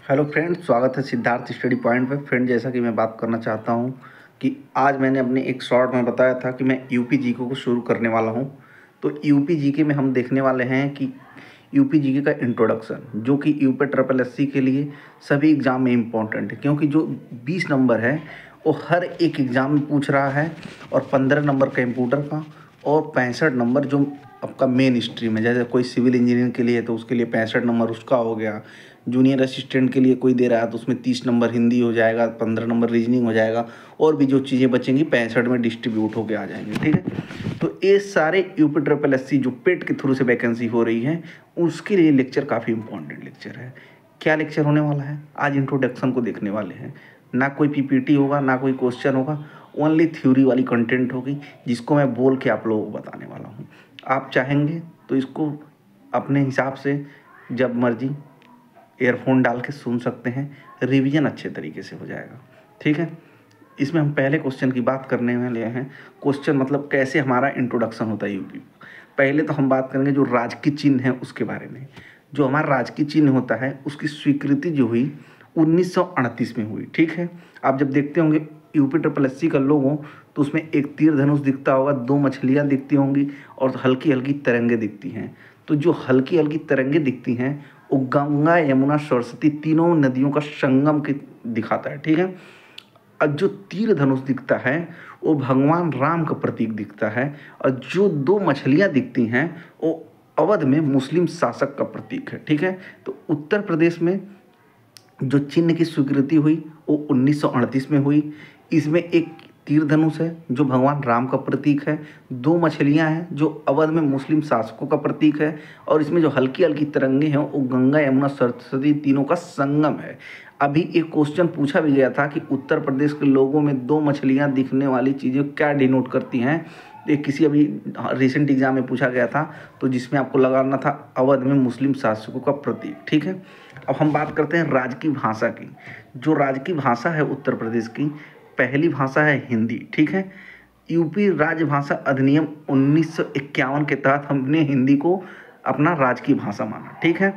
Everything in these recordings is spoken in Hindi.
हेलो फ्रेंड, स्वागत है सिद्धार्थ स्टडी पॉइंट पे। फ्रेंड, जैसा कि मैं बात करना चाहता हूं कि आज मैंने अपने एक शॉर्ट में बताया था कि मैं यूपी जीके को शुरू करने वाला हूं। तो यूपी जीके में हम देखने वाले हैं कि यूपी जीके का इंट्रोडक्शन, जो कि यूपी ट्रिपल एससी के लिए सभी एग्ज़ाम में इम्पोर्टेंट है, क्योंकि जो 20 नंबर है वो हर एक एग्ज़ाम में पूछ रहा है, और 15 नंबर कंप्यूटर का और 65 नंबर जो आपका मेन स्ट्रीम है। जैसे कोई सिविल इंजीनियरिंग के लिए तो उसके लिए 65 नंबर उसका हो गया। जूनियर असिस्टेंट के लिए कोई दे रहा है तो उसमें 30 नंबर हिंदी हो जाएगा, 15 नंबर रीजनिंग हो जाएगा, और भी जो चीज़ें बचेंगी 65 में डिस्ट्रीब्यूट होके आ जाएंगे। ठीक है, तो ये सारे यूपी ट्रिपल एससी जो पेट के थ्रू से वैकेंसी हो रही है उसके लिए लेक्चर काफ़ी इंपॉर्टेंट लेक्चर है। क्या लेक्चर होने वाला है? आज इंट्रोडक्शन को देखने वाले हैं। ना कोई पीपीटी होगा, ना कोई क्वेश्चन होगा, ओनली थ्योरी वाली कंटेंट होगी, जिसको मैं बोल के आप लोगों को बताने वाला हूँ। आप चाहेंगे तो इसको अपने हिसाब से जब मर्जी ईयरफोन डाल के सुन सकते हैं, रिवीजन अच्छे तरीके से हो जाएगा। ठीक है, इसमें हम पहले क्वेश्चन की बात करने वाले हैं। क्वेश्चन मतलब कैसे हमारा इंट्रोडक्शन होता है यूपी। पहले तो हम बात करेंगे जो राजकीय चिन्ह है उसके बारे में। जो हमारा राजकीय चिन्ह होता है उसकी स्वीकृति जो हुई 1938 में हुई। ठीक है, आप जब देखते होंगे यूपी ट्रिपल एससी का लोगो तो उसमें एक तीर धनुष दिखता होगा, 2 मछलियाँ दिखती होंगी और हल्की हल्की तरंगे दिखती हैं। तो जो हल्की हल्की तरंगे दिखती हैं वो गंगा, यमुना, सरस्वती तीनों नदियों का संगम के दिखाता है। ठीक है, और जो तीर धनुष दिखता है वो भगवान राम का प्रतीक दिखता है, और जो 2 मछलियाँ दिखती हैं वो अवध में मुस्लिम शासक का प्रतीक है। ठीक है, तो उत्तर प्रदेश में जो चिन्ह की स्वीकृति हुई वो 1938 में हुई। इसमें एक तीर धनुष है जो भगवान राम का प्रतीक है, 2 मछलियां हैं जो अवध में मुस्लिम शासकों का प्रतीक है, और इसमें जो हल्की हल्की तिरंगे हैं वो गंगा, यमुना, सरस्वती तीनों का संगम है। अभी एक क्वेश्चन पूछा भी गया था कि उत्तर प्रदेश के लोगों में 2 मछलियां दिखने वाली चीज़ें क्या डिनोट करती हैं। ये किसी अभी रिसेंट एग्जाम में पूछा गया था, तो जिसमें आपको लगाना था अवध में मुस्लिम शासकों का प्रतीक। ठीक है, अब हम बात करते हैं राजकीय भाषा की। जो राजकीय भाषा है उत्तर प्रदेश की, पहली भाषा है हिंदी। ठीक है, यूपी राजभाषा अधिनियम 1951 के तहत हमने हिंदी को अपना राजकीय भाषा माना। ठीक है,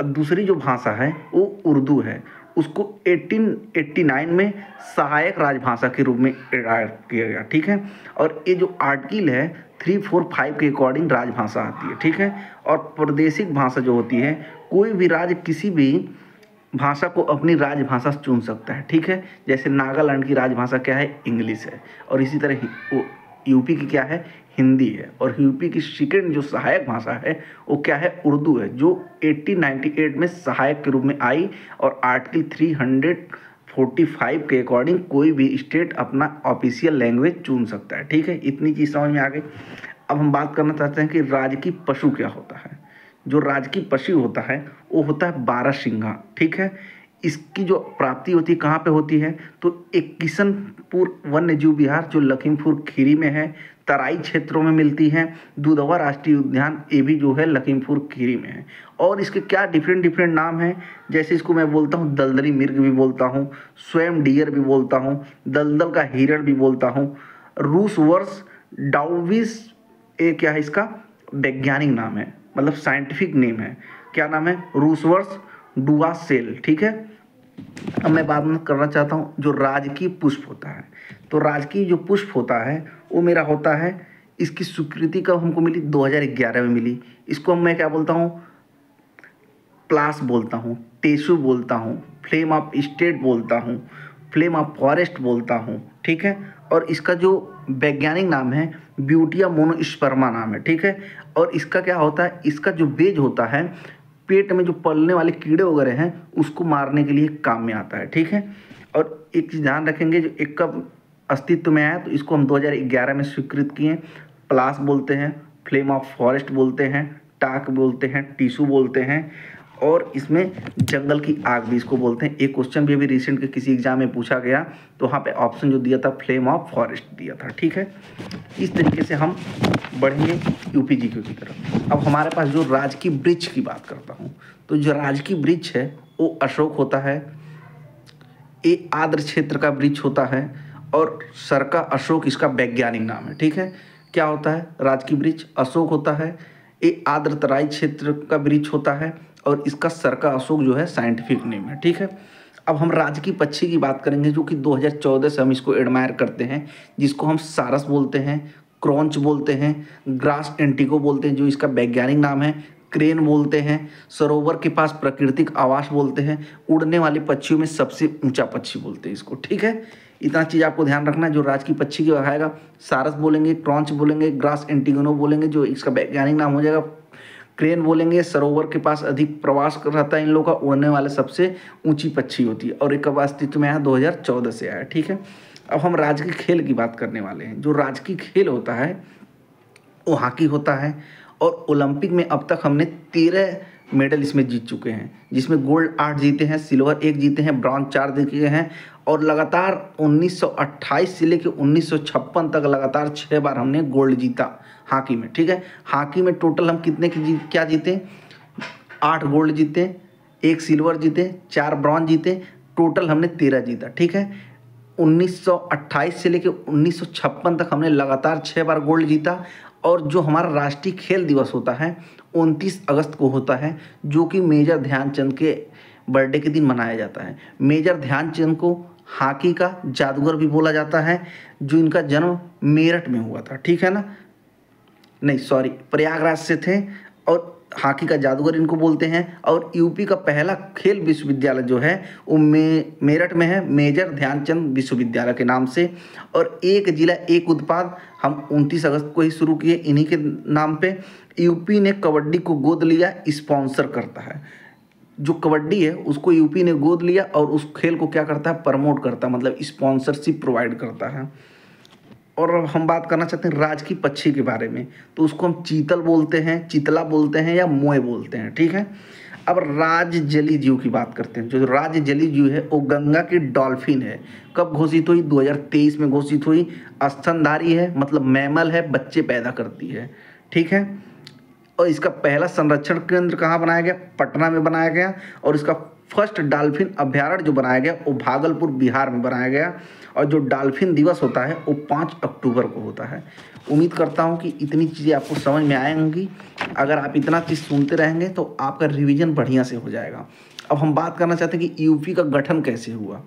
और दूसरी जो भाषा है वो उर्दू है। उसको 1889 में सहायक राजभाषा के रूप में ऐड किया गया। ठीक है, और ये जो आर्टिकल है 345 के अकॉर्डिंग राजभाषा आती है। ठीक है, और प्रादेशिक भाषा जो होती है, कोई भी राज्य किसी भी भाषा को अपनी राजभाषा चुन सकता है। ठीक है, जैसे नागालैंड की राजभाषा क्या है? इंग्लिश है, और इसी तरह वो यूपी की क्या है? हिंदी है। और यूपी की सेकेंड जो सहायक भाषा है वो क्या है? उर्दू है, जो 1898 में सहायक के रूप में आई, और आर्टिकल 345 के अकॉर्डिंग कोई भी स्टेट अपना ऑफिशियल लैंग्वेज चुन सकता है। ठीक है, इतनी चीज़ समझ में आ गई। अब हम बात करना चाहते हैं कि राजकीय पशु क्या होता है। जो राजकीय पशु होता है वो होता है बारहसिंघा। ठीक है, इसकी जो प्राप्ति होती है कहाँ पे होती है? तो एक किशनपुर वन्य जीव विहार जो लखीमपुर खीरी में है, तराई क्षेत्रों में मिलती है। दुधवा राष्ट्रीय उद्यान ये भी जो है लखीमपुर खीरी में है। और इसके क्या डिफरेंट डिफरेंट नाम हैं, जैसे इसको मैं बोलता हूँ दलदली मिर्ग भी बोलता हूँ, स्वयं डियर भी बोलता हूँ, दलदल का हिरण भी बोलता हूँ, रूस वर्ष डाउविस, ये क्या है? इसका वैज्ञानिक नाम है, मतलब साइंटिफिक नेम है। क्या नाम है? रूसवर्स डुआसेल। ठीक है, अब मैं बात करना चाहता हूँ जो राजकीय पुष्प होता है। तो राजकीय जो पुष्प होता है वो मेरा होता है, इसकी स्वीकृति कब हमको मिली? 2011 में मिली। इसको मैं क्या बोलता हूँ? प्लास बोलता हूँ, टेसु बोलता हूँ, फ्लेम ऑफ स्टेट बोलता हूँ, फ्लेम ऑफ फॉरेस्ट बोलता हूँ। ठीक है, और इसका जो वैज्ञानिक नाम है ब्यूटिया मोनोस्पर्मा नाम है। ठीक है, और इसका क्या होता है? इसका जो बेज होता है पेट में जो पलने वाले कीड़े वगैरह हैं उसको मारने के लिए काम में आता है। ठीक है, और एक चीज़ ध्यान रखेंगे, जो एक कब अस्तित्व में आया तो इसको हम 2011 में स्वीकृत किए। प्लास बोलते हैं, फ्लेम ऑफ फॉरेस्ट बोलते हैं, टाक बोलते हैं, टीसू बोलते हैं, और इसमें जंगल की आग भी इसको बोलते हैं। एक क्वेश्चन भी अभी रिसेंट के किसी एग्जाम में पूछा गया तो वहाँ पे ऑप्शन जो दिया था फ्लेम ऑफ फॉरेस्ट दिया था। ठीक है, इस तरीके से हम बढ़ेंगे यूपी जीके की तरफ। अब हमारे पास जो राजकीय वृक्ष की बात करता हूँ, तो जो राजकीय वृक्ष है वो अशोक होता है। ये आर्द्र क्षेत्र का वृक्ष होता है, और सरका अशोक इसका वैज्ञानिक नाम है। ठीक है, क्या होता है? राजकीय वृक्ष अशोक होता है। ये आर्द्र तराई क्षेत्र का वृक्ष होता है, और इसका सर का अशोक जो है साइंटिफिक नेम है, ठीक है। अब हम राजकीय पक्षी की बात करेंगे, जो कि 2014 से हम इसको एडमायर करते हैं, जिसको हम सारस बोलते हैं, क्रॉन्च बोलते हैं, ग्रास एंटिको बोलते हैं जो इसका वैज्ञानिक नाम है, क्रेन बोलते हैं, सरोवर के पास प्राकृतिक आवास बोलते हैं, उड़ने वाले पक्षियों में सबसे ऊंचा पक्षी बोलते हैं इसको, ठीक है। इतना चीज़ आपको ध्यान रखना है। जो राजकीय पक्षी की आएगा, सारस बोलेंगे, क्रॉन्च बोलेंगे, ग्रास एंटिगोनो बोलेंगे जो इसका वैज्ञानिक नाम हो जाएगा, क्रेन बोलेंगे, सरोवर के पास अधिक प्रवास रहता है इन लोगों का, उड़ने वाले सबसे ऊंची पक्षी होती है, और एक कब अस्तित्व में आया, 2014 से आया, ठीक है। अब हम राजकीय खेल की बात करने वाले हैं। जो राजकीय खेल होता है वो हॉकी होता है, और ओलंपिक में अब तक हमने 13 मेडल इसमें जीत चुके हैं, जिसमें गोल्ड 8 जीते हैं, सिल्वर 1 जीते हैं, ब्रॉन्ज 4 जीते हैं, और लगातार 1928 से लेकर 1956 तक लगातार 6 बार हमने गोल्ड जीता हॉकी में, ठीक है। हॉकी में टोटल हम कितने की क्या जीते, 8 गोल्ड जीते, 1 सिल्वर जीते, 4 ब्रॉन्ज जीते, टोटल हमने 13 जीता, ठीक है। 1928 से लेकर 1956 तक हमने लगातार 6 बार गोल्ड जीता। और जो हमारा राष्ट्रीय खेल दिवस होता है 29 अगस्त को होता है, जो कि मेजर ध्यानचंद के बर्थडे के दिन मनाया जाता है। मेजर ध्यानचंद को हॉकी का जादूगर भी बोला जाता है, जो इनका जन्म मेरठ में हुआ था, ठीक है ना, नहीं सॉरी प्रयागराज से थे, और हॉकी का जादूगर इनको बोलते हैं। और यूपी का पहला खेल विश्वविद्यालय जो है वो मेरठ में है, मेजर ध्यानचंद विश्वविद्यालय के नाम से। और एक जिला एक उत्पाद हम 29 अगस्त को ही शुरू किए इन्हीं के नाम पे। यूपी ने कबड्डी को गोद लिया, स्पॉन्सर करता है। जो कबड्डी है उसको यूपी ने गोद लिया और उस खेल को क्या करता है, प्रमोट करता है, मतलब स्पॉन्सरशिप प्रोवाइड करता है। और अब हम बात करना चाहते हैं राजकीय पक्षी के बारे में, तो उसको हम चीतल बोलते हैं, चितला बोलते हैं, या मोय बोलते हैं, ठीक है। अब राज्य जलीय जीव की बात करते हैं। जो राज्य जलीय जीव है वो गंगा की डॉल्फिन है। कब घोषित हुई, 2023 में घोषित हुई। स्तनधारी है, मतलब मैमल है, बच्चे पैदा करती है, ठीक है। और इसका पहला संरक्षण केंद्र कहाँ बनाया गया, पटना में बनाया गया। और इसका फर्स्ट डॉल्फिन अभ्यारण्य जो बनाया गया वो भागलपुर बिहार में बनाया गया। और जो डॉल्फिन दिवस होता है वो 5 अक्टूबर को होता है। उम्मीद करता हूँ कि इतनी चीज़ें आपको समझ में आएंगी। अगर आप इतना चीज़ सुनते रहेंगे तो आपका रिवीजन बढ़िया से हो जाएगा। अब हम बात करना चाहते हैं कि यूपी का गठन कैसे हुआ।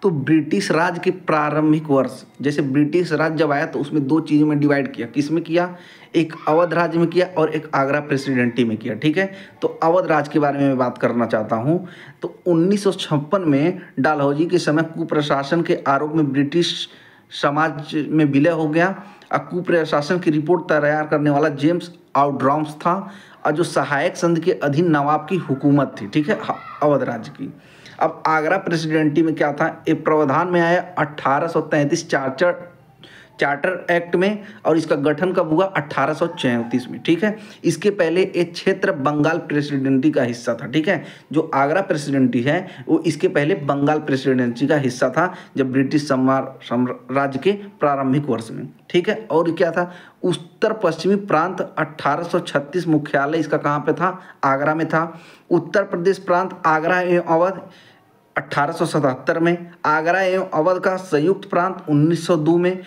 तो ब्रिटिश राज के प्रारंभिक वर्ष, जैसे ब्रिटिश राज जब आया तो उसमें 2 चीज़ों में डिवाइड किया। किस में किया, एक अवध राज्य में किया और एक आगरा प्रेसिडेंटी में किया, ठीक है। तो अवध राज के बारे में मैं बात करना चाहता हूँ। तो 1956 में डलहौजी के समय कुप्रशासन के आरोप में ब्रिटिश समाज में विलय हो गया। कुप्रशासन की रिपोर्ट तैयार करने वाला जेम्स आउटराम्स था, और जो सहायक संघ के अधीन नवाब की हुकूमत थी, ठीक है, अवध राज्य की। अब आगरा प्रेसिडेंटी में क्या था, एक प्रावधान में आया 1833 चार्टर एक्ट में, और इसका गठन कब हुआ, 1834 में, ठीक है। इसके पहले एक क्षेत्र बंगाल प्रेसिडेंसी का हिस्सा था, ठीक है। जो आगरा प्रेसिडेंसी है वो इसके पहले बंगाल प्रेसिडेंसी का हिस्सा था जब ब्रिटिश साम्राज्य के प्रारंभिक वर्ष में, ठीक है। और क्या था, उत्तर पश्चिमी प्रांत 1836 मुख्यालय इसका कहाँ पे था, आगरा में था। उत्तर प्रदेश प्रांत आगरा एवं अवध 1877 में, आगरा एवं अवध का संयुक्त प्रांत 1902 में,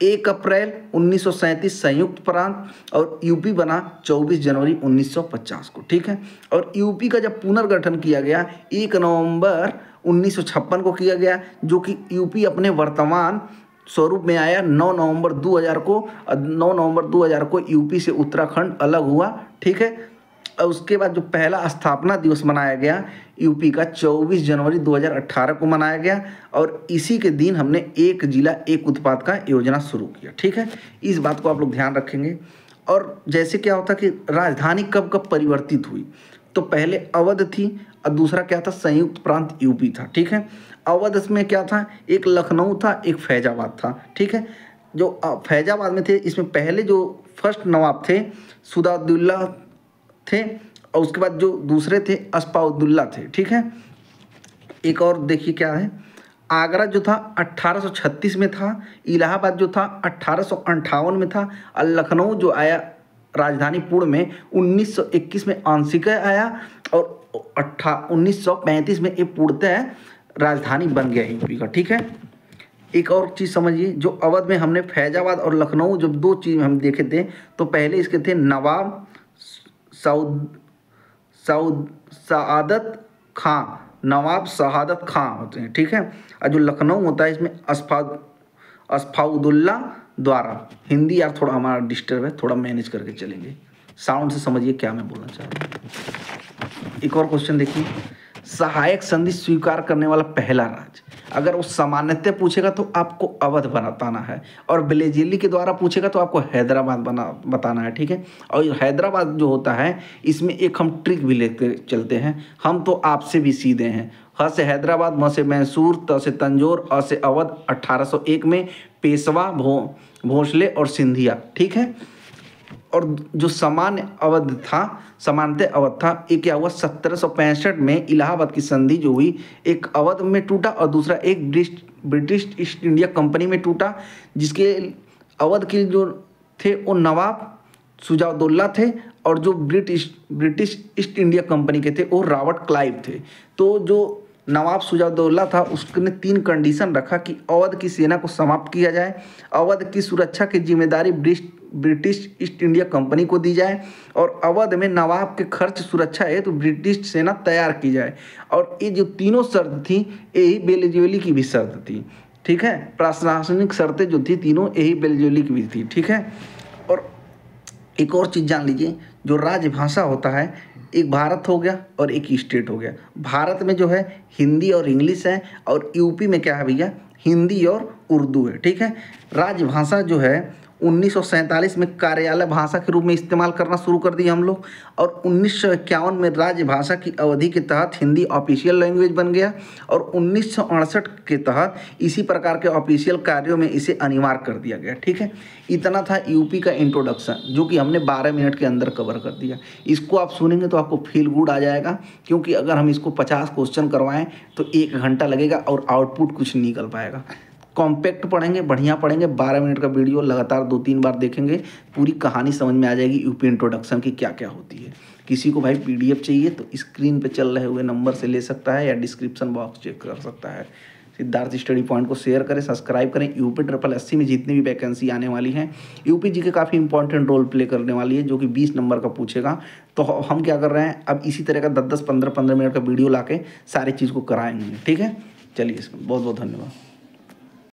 1 अप्रैल 1937 संयुक्त प्रांत, और यूपी बना 24 जनवरी 1950 को, ठीक है। और यूपी का जब पुनर्गठन किया गया 1 नवंबर 1956 को किया गया, जो कि यूपी अपने वर्तमान स्वरूप में आया 9 नवंबर 2000 को। 9 नवंबर 2000 को यूपी से उत्तराखंड अलग हुआ, ठीक है। और उसके बाद जो पहला स्थापना दिवस मनाया गया यूपी का 24 जनवरी 2018 को मनाया गया, और इसी के दिन हमने एक जिला एक उत्पाद का योजना शुरू किया, ठीक है। इस बात को आप लोग ध्यान रखेंगे। और जैसे क्या होता कि राजधानी कब कब परिवर्तित हुई, तो पहले अवध थी और दूसरा क्या था, संयुक्त प्रांत यूपी था, ठीक है। अवध में क्या था, एक लखनऊ था, एक फैजाबाद था, ठीक है। जो फैजाबाद में थे, इसमें पहले जो फर्स्ट नवाब थे सुदाउद्दौला थे, और उसके बाद जो दूसरे थे अस्फाउद्दौला थे, ठीक है। एक और देखिए क्या है, आगरा जो था 1836 में था, इलाहाबाद जो था 1858 में था, और लखनऊ जो आया राजधानी पूर्ण में 1921 में आंशिक आया, और 1935 में ये पूर्णतः राजधानी बन गया यूपी का, ठीक है। एक और चीज़ समझिए, जो अवध में हमने फैजाबाद और लखनऊ जब 2 चीज़ हम देखे थे, तो पहले इसके थे नवाब सआदत खां, नवाब सआदत खां होते हैं, ठीक है। और जो लखनऊ होता है इसमें असफाउद्दौला द्वारा। हिंदी यार थोड़ा हमारा डिस्टर्ब है, थोड़ा मैनेज करके चलेंगे, साउंड से समझिए क्या मैं बोलना चाह रहा हूँ। एक और क्वेश्चन देखिए, सहायक संधि स्वीकार करने वाला पहला राज्य। अगर वो सामान्यतः पूछेगा तो आपको अवध बताना है, और बेलेजेली के द्वारा पूछेगा तो आपको हैदराबाद बताना है, ठीक है। और हैदराबाद जो होता है इसमें एक हम ट्रिक भी लेते चलते हैं, हम तो आपसे भी सीधे हैं। ह से हैदराबाद, म से मैसूर, त से तंजौर, अ से अवध। 1801 में पेशवा, भोसले और सिंधिया, ठीक है। और जो सामान्यतः अवध था, ये क्या हुआ 1765 में इलाहाबाद की संधि जो हुई, एक अवध में टूटा और दूसरा एक ब्रिटिश ईस्ट इंडिया कंपनी में टूटा, जिसके अवध के जो थे वो नवाब शुजाउद्दौला थे, और जो ब्रिटिश ईस्ट इंडिया कंपनी के थे वो रॉबर्ट क्लाइव थे। तो जो नवाब शुजाउद्दौला था उसने 3 कंडीशन रखा कि अवध की सेना को समाप्त किया जाए, अवध की सुरक्षा की जिम्मेदारी ब्रिटिश ईस्ट इंडिया कंपनी को दी जाए, और अवध में नवाब के खर्च सुरक्षा है तो ब्रिटिश सेना तैयार की जाए। और ये जो तीनों शर्त थी यही बेलेजेली की भी शर्त थी, ठीक है। प्रशासनिक शर्तें जो थी तीनों यही बेलेजेली की भी थी, ठीक है। और एक और चीज़ जान लीजिए, जो राजभाषा होता है एक भारत हो गया और एक स्टेट हो गया। भारत में जो है हिंदी और इंग्लिश है, और यूपी में क्या है भैया, हिंदी और उर्दू है, ठीक है। राजभाषा जो है 1947 में कार्यालय भाषा के रूप में इस्तेमाल करना शुरू कर दिया हम लोग, और 1951 में राजभाषा की अवधि के तहत हिंदी ऑफिशियल लैंग्वेज बन गया, और 1968 के तहत इसी प्रकार के ऑफिशियल कार्यों में इसे अनिवार्य कर दिया गया, ठीक है। इतना था यूपी का इंट्रोडक्शन, जो कि हमने 12 मिनट के अंदर कवर कर दिया। इसको आप सुनेंगे तो आपको फील गुड आ जाएगा, क्योंकि अगर हम इसको 50 क्वेश्चन करवाएं तो 1 घंटा लगेगा और आउटपुट कुछ नहीं निकल पाएगा। कॉम्पैक्ट पढ़ेंगे, बढ़िया पढ़ेंगे, 12 मिनट का वीडियो लगातार 2-3 बार देखेंगे, पूरी कहानी समझ में आ जाएगी यूपी इंट्रोडक्शन की क्या क्या होती है। किसी को भाई पीडीएफ चाहिए तो स्क्रीन पे चल रहे हुए नंबर से ले सकता है, या डिस्क्रिप्शन बॉक्स चेक कर सकता है। सिद्धार्थ स्टडी पॉइंट को शेयर करें, सब्सक्राइब करें। यूपी 888 में जितनी भी वैकेंसी आने वाली हैं, यूपी जी के काफ़ी इंपॉर्टेंट रोल प्ले करने वाली है, जो कि 20 नंबर का पूछेगा। तो हम क्या कर रहे हैं, अब इसी तरह का 10-10, 15-15 मिनट का वीडियो ला के सारी चीज़ को कराएंगे, ठीक है। चलिए, बहुत बहुत धन्यवाद।